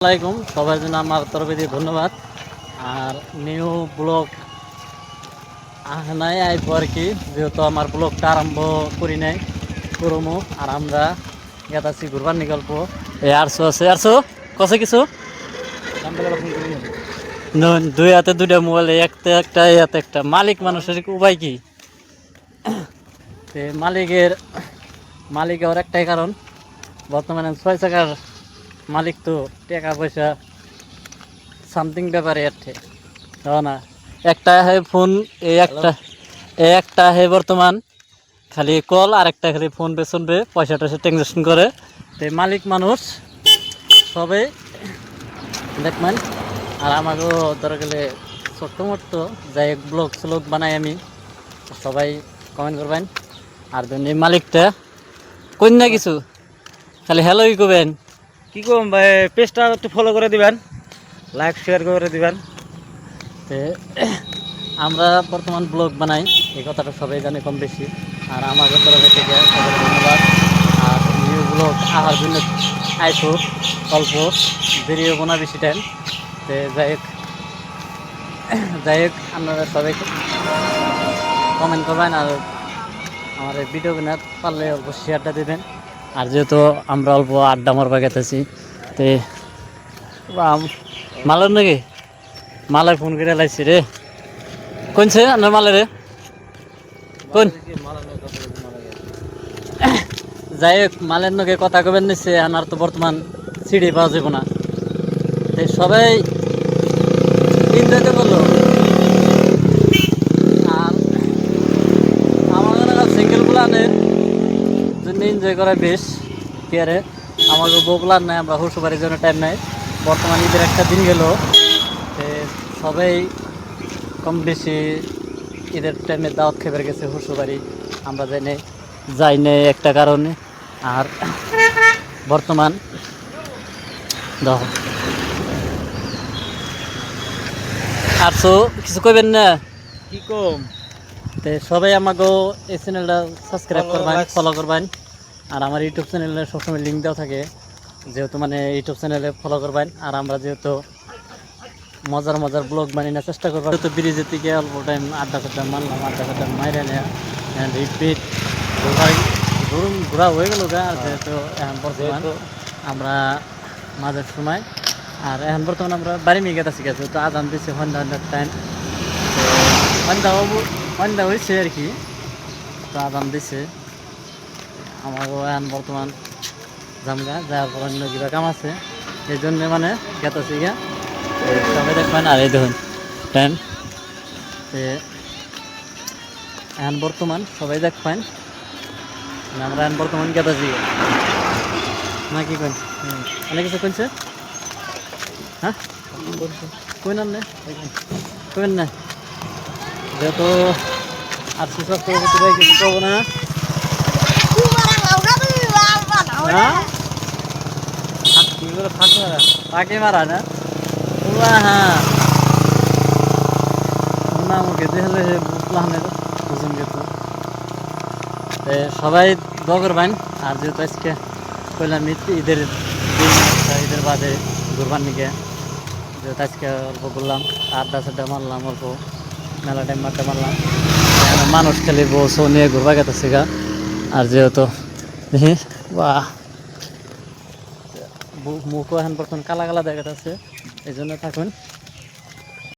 আসসালামাইকুম সবার জন্য আমার তরফে দিয়ে ধন্যবাদ। আর নিউ ব্লগ নাই আইব আর কি, যেহেতু আমার ব্লগটা আরম্ভ করি নাই করমু। আর আমরা গেতাছি ঘুরবার নিকল্প এই আরশো আছে আরশো কছে কিছু দুই হাতে দুইটা মোবাইল, একটা একটা হাতে একটা। মালিক মানুষের উপায় কি? মালিকের মালিকের একটাই কারণ, বর্তমানে 6 চাকার মালিক তো টাকা পয়সা সামথিং ব্যাপারে আছে না। একটা হে ফোন, এই একটা হে বর্তমান খালি কল, আর একটা খালি ফোন পেছনবে পয়সা টয়সা ট্রানজাকশন করে। তো মালিক মানুষ সবে দেখবেন। আর আমাকেও ধরে গেলে ছোট্ট মোট্ট যাই ব্লগ স্লগ বানাই আমি, সবাই কমেন্ট করবেন। আর এই মালিকটা কই না কিছু খালি হ্যালোই করবেন। কি কম ভাই, পেজটা একটু ফলো করে দিবেন, লাইক শেয়ার করে দিবেন। আমরা বর্তমান ব্লগ বানাই, এই কথাটা সবাই জানে কম বেশি। আর আমাদের তরফ থেকে সবাই ধন্যবাদ। আর নিউ ব্লগ আহার জন্য আইসো, অল্প দেরি হবো না বেশি টাইম। তো যাই হোক আপনারা সবাই কমেন্ট করবেন। আর আমার এই ভিডিও কিনা পারলে অল্প শেয়ারটা দেবেন। আর যেহেতু আমরা অল্প আড্ডা মারবা গেতেছি, তো মালের নাকি মালায় ফোন করে লাইছি রে। কোনছে আপনার মালে রে কোন? যাই হোক মালের নকে কথা কবেন নিচ্ছে। আর তো বর্তমান সিঁড়ি পাওয়া যাব না, সবাই এনজয়তে বললো। আর আমার সিঙ্গেল প্লানের জন্য এনজয় করা বেশ কি আরে, আমাকে বউ প্লান নাই, আমরা শ্বশুরবাড়ির জন্য টাইম নাই। বর্তমান ঈদের একটা দিন গেল, সবাই কম বেশি ঈদের টাইমে দাওয়াত খেয়ে গেছে শ্বশুরবাড়ি, আমরা যাই নাই একটা কারণে। আর বর্তমান দেখো আর তো কিছু কইবেন না কি কম, সবাই আমাকেও এই চ্যানেলটা সাবস্ক্রাইব করবেন, ফলো করবেন। আর আমার ইউটিউব চ্যানেলে সবসময় লিঙ্ক দেওয়া থাকে, যেহেতু মানে ইউটিউব চ্যানেলে ফলো করবেন। আর আমরা যেহেতু মজার মজার ব্লগ বানিয়ে চেষ্টা করবো, যেহেতু ব্রিজের থেকে অল্প টাইম আড্ডা ফাড্ডা মারলাম, আড্ডা ফাড্ডা মাইরে নেয়া রিপিট ঘোরা হয়ে গেল গা। যেহেতু এখন বর্তমান আমরা মাঝের সময়, আর এখন বর্তমানে আমরা বাড়ি মেয়ে গেছি গেছে, তো আজান দিচ্ছে সন্ধ্যার টাইম, সন্ধ্যা হয়েছে আর কি, তো আজান দিচ্ছে। আমারও এখন বর্তমান জামগা যাওয়ার পর অন্য কিবা কাম আছে, এই জন্যে মানে গেতেছি গা। সবাই দেখবেন। আর এই দেখুন টাইম এখন বর্তমান সবাই দেখবেন, আমরা এখন বর্তমান গেতেছি না কি কইন অনেক কিছু কইছে। হ্যাঁ কই না কইন না, যেহেতু আর সুস্বাস্থ্য কিছু করবো না। ফাঁকি মারা না হ্যাঁ না মুখে দেখলে বুঝলামের বুঝুন গেত। সবাই দোয়া করবেন। আর যেহেতু আজকে কইলাম ঈদের ঈদের বাদে ঘুরবার নিকে, যেহেতু আজকে অল্প ঘুরলাম, আড্ডা সাড্ডা মারলাম, অল্প মেলা টাইম আড্ডা মারলাম। মানুষ খালি বউ নিয়ে ঘুরবা গেতেছে গা। আর যেহেতু দেখি বাহ মুখও এখন বর্তমান কালা কালা দেখা যাচ্ছে, এই জন্য থাকুন।